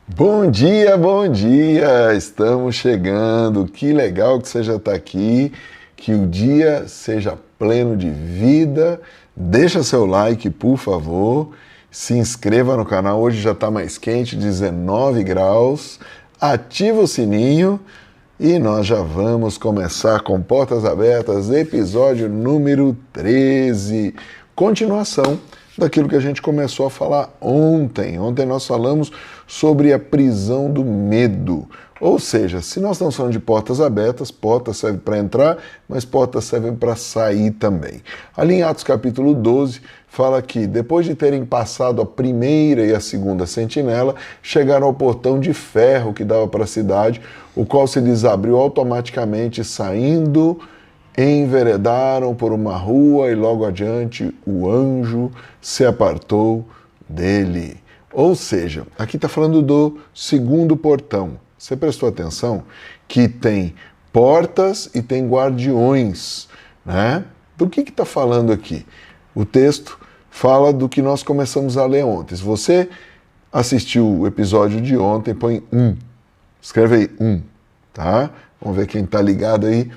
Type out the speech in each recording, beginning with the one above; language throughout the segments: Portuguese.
Bom dia, bom dia! Estamos chegando. Que legal que você já está aqui. Que o dia seja pleno de vida. Deixa seu like, por favor. Se inscreva no canal. Hoje já está mais quente, 19 graus. Ativa o sininho e nós já vamos começar com Portas Abertas, episódio número 13. Continuação daquilo que a gente começou a falar ontem. Ontem nós falamos sobre a prisão do medo. Ou seja, se nós estamos falando de portas abertas, portas servem para entrar, mas portas servem para sair também. Ali em Atos capítulo 12, fala que depois de terem passado a primeira e a segunda sentinela, chegaram ao portão de ferro que dava para a cidade, o qual se lhes abriu automaticamente, saindo, enveredaram por uma rua e logo adiante o anjo se apartou dele. Ou seja, aqui está falando do segundo portão. Você prestou atenção que tem portas e tem guardiões, né? Do que está falando aqui? O texto fala do que nós começamos a ler ontem. Se você assistiu o episódio de ontem, põe 1. Escreve aí 1, tá? Vamos ver quem está ligado aí.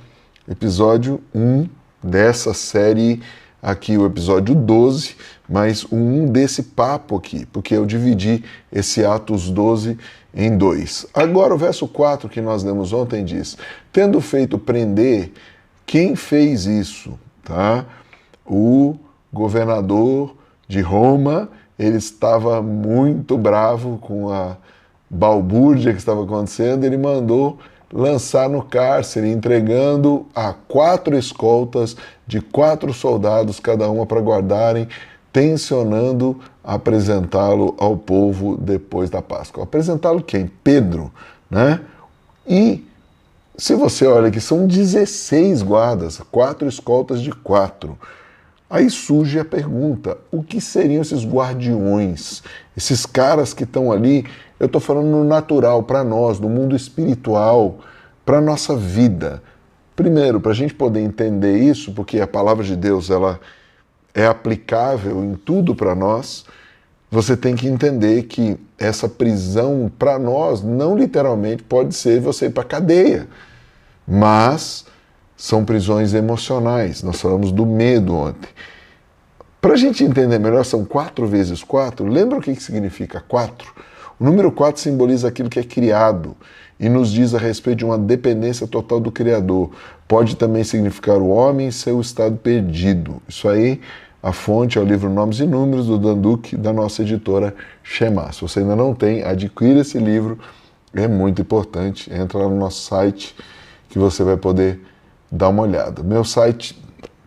Episódio 1 dessa série aqui, o episódio 12, mas o 1 desse papo aqui, porque eu dividi esse Atos 12 em 2. Agora o verso 4 que nós lemos ontem diz: tendo feito prender, quem fez isso? Tá? O governador de Roma, ele estava muito bravo com a balbúrdia que estava acontecendo, ele mandou lançar no cárcere, entregando a 4 escoltas de 4 soldados, cada uma para guardarem, tencionando apresentá-lo ao povo depois da Páscoa. Apresentá-lo quem? Pedro, né? E se você olha que são 16 guardas, 4 escoltas de 4. Aí surge a pergunta, o que seriam esses guardiões? Esses caras que estão ali, eu estou falando no natural, para nós, no mundo espiritual, para a nossa vida. Primeiro, para a gente poder entender isso, porque a palavra de Deus ela é aplicável em tudo para nós, você tem que entender que essa prisão, para nós, não literalmente pode ser você ir para a cadeia, mas são prisões emocionais. Nós falamos do medo ontem. Para a gente entender melhor, são 4 vezes 4. Lembra o que significa 4? O número 4 simboliza aquilo que é criado e nos diz a respeito de uma dependência total do Criador. Pode também significar o homem em seu estado perdido. Isso aí, a fonte é o livro Nomes e Números, do Dan Duque, da nossa editora Shema. Se você ainda não tem, adquira esse livro, é muito importante. Entra lá no nosso site que você vai poder dar uma olhada. Meu site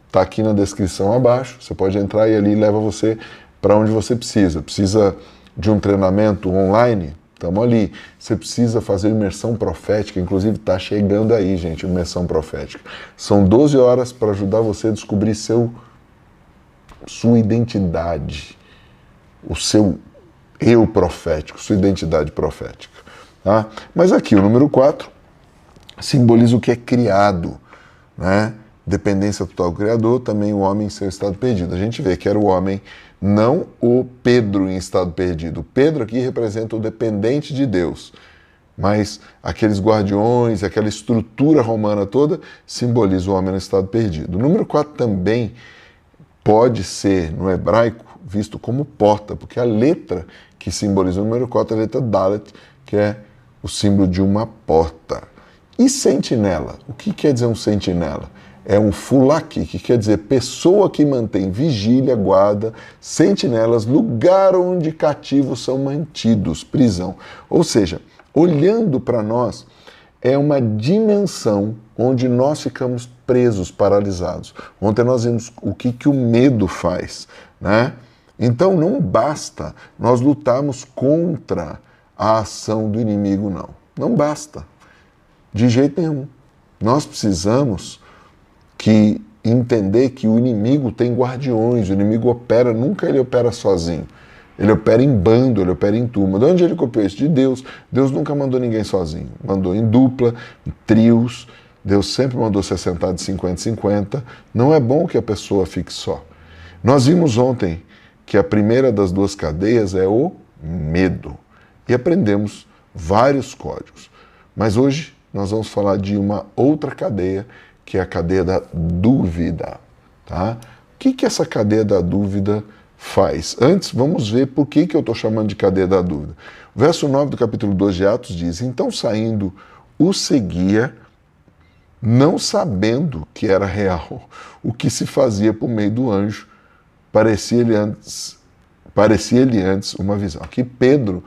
está aqui na descrição abaixo, você pode entrar e ali leva você para onde você precisa. Precisa de um treinamento online? Estamos ali. Você precisa fazer imersão profética, inclusive está chegando aí, gente, imersão profética. São 12 horas para ajudar você a descobrir sua identidade, o seu eu profético, sua identidade profética. Tá? Mas aqui, o número 4 simboliza o que é criado, né? Dependência total do Criador, também o homem em seu estado perdido. A gente vê que era o homem, não o Pedro em estado perdido. O Pedro aqui representa o dependente de Deus, mas aqueles guardiões, aquela estrutura romana toda, simboliza o homem no estado perdido. O número 4 também pode ser, no hebraico, visto como porta, porque a letra que simboliza o número 4 é a letra Dalet, que é o símbolo de uma porta. E sentinela? O que quer dizer um sentinela? É um fulaki, que quer dizer pessoa que mantém vigília, guarda, sentinelas, lugar onde cativos são mantidos, prisão. Ou seja, olhando para nós, é uma dimensão onde nós ficamos presos, paralisados. Ontem nós vimos o que o medo faz, né? Então não basta nós lutarmos contra a ação do inimigo, não. Não basta. De jeito nenhum. Nós precisamos entender que o inimigo tem guardiões, o inimigo opera, nunca ele opera sozinho. Ele opera em bando, ele opera em turma. De onde ele copiou isso? De Deus. Deus nunca mandou ninguém sozinho. Mandou em dupla, em trios. Deus sempre mandou se assentar de 50-50. Não é bom que a pessoa fique só. Nós vimos ontem que a primeira das 2 cadeias é o medo. E aprendemos vários códigos. Mas hoje nós vamos falar de uma outra cadeia, que é a cadeia da dúvida. Tá? O que essa cadeia da dúvida faz? Antes, vamos ver por que eu estou chamando de cadeia da dúvida. O verso 9 do capítulo 2 de Atos diz: então saindo, o seguia, não sabendo que era real o que se fazia por meio do anjo, parecia-lhe antes uma visão. Aqui Pedro,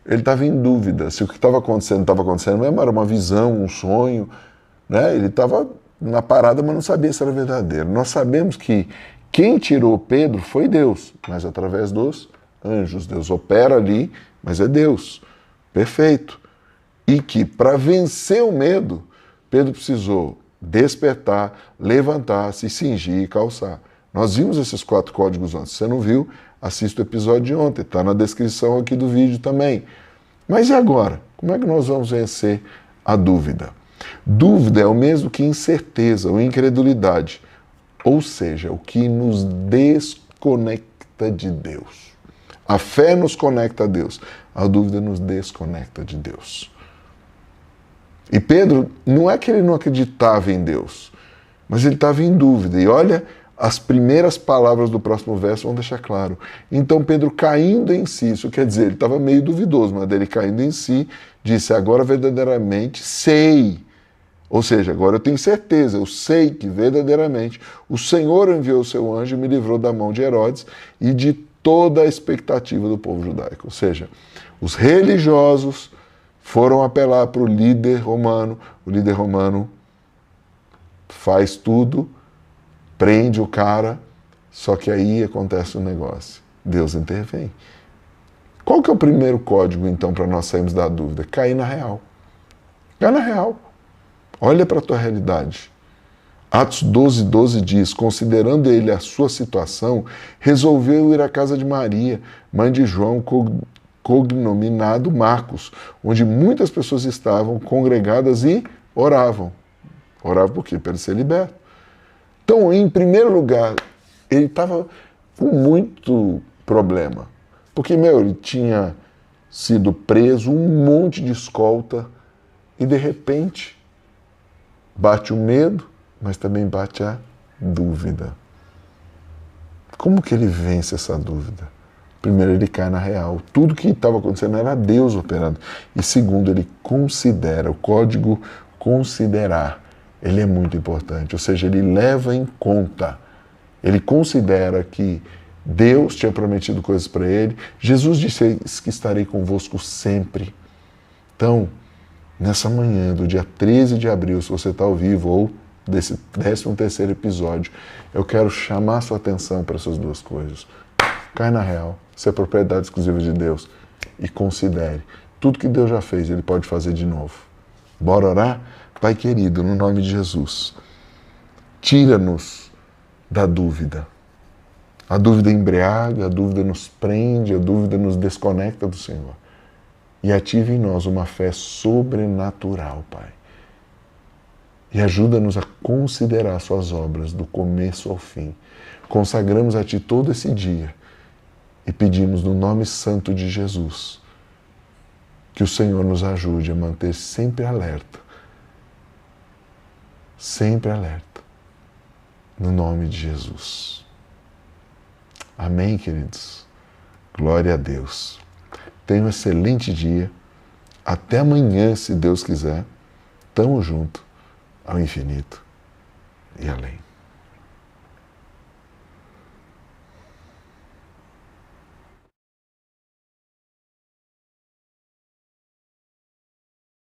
ele estava em dúvida se o que estava acontecendo mesmo, era uma visão, um sonho, né? Ele estava na parada, mas não sabia se era verdadeiro. Nós sabemos que quem tirou Pedro foi Deus, mas através dos anjos. Deus opera ali, mas é Deus. Perfeito. E que para vencer o medo, Pedro precisou despertar, levantar-se, cingir e calçar. Nós vimos esses 4 códigos antes. Se você não viu, assista o episódio de ontem. Está na descrição aqui do vídeo também. Mas e agora? Como é que nós vamos vencer a dúvida? Dúvida é o mesmo que incerteza ou incredulidade. Ou seja, o que nos desconecta de Deus. A fé nos conecta a Deus. A dúvida nos desconecta de Deus. E Pedro, não é que ele não acreditava em Deus, mas ele estava em dúvida. E olha, as primeiras palavras do próximo verso vão deixar claro. Então Pedro, caindo em si, isso quer dizer, ele estava meio duvidoso, mas ele caindo em si, disse: agora verdadeiramente sei. Ou seja, agora eu tenho certeza, eu sei que verdadeiramente o Senhor enviou o seu anjo e me livrou da mão de Herodes e de toda a expectativa do povo judaico. Ou seja, os religiosos foram apelar para o líder romano faz tudo, prende o cara, só que aí acontece um negócio. Deus intervém. Qual que é o primeiro código, então, para nós sairmos da dúvida? Cair na real. Cair na real. Olha para a tua realidade. Atos 12:12 diz: considerando ele a sua situação, resolveu ir à casa de Maria, mãe de João, cognominado Marcos, onde muitas pessoas estavam congregadas e oravam. Oravam por quê? Para ele ser liberto. Então, em primeiro lugar, ele estava com muito problema. Porque, ele tinha sido preso, um monte de escolta, e de repente bate o medo, mas também bate a dúvida. Como que ele vence essa dúvida? Primeiro, ele cai na real. Tudo que estava acontecendo era Deus operando. E segundo, ele considera, o código considerar, ele é muito importante. Ou seja, ele leva em conta, ele considera que Deus tinha prometido coisas para ele. Jesus disse que estarei convosco sempre. Então, nessa manhã do dia 13 de abril, se você está ao vivo, ou desse 13º episódio, eu quero chamar a sua atenção para essas duas coisas. Cai na real, isso é propriedade exclusiva de Deus, e considere, tudo que Deus já fez, Ele pode fazer de novo. Bora orar? Pai querido, no nome de Jesus, tira-nos da dúvida. A dúvida embriaga, a dúvida nos prende, a dúvida nos desconecta do Senhor. E ative em nós uma fé sobrenatural, Pai. E ajuda-nos a considerar suas obras do começo ao fim. Consagramos a Ti todo esse dia e pedimos no nome santo de Jesus que o Senhor nos ajude a manter sempre alerta. Sempre alerta. No nome de Jesus. Amém, queridos? Glória a Deus. Tenha um excelente dia. Até amanhã, se Deus quiser. Tamo junto ao infinito e além.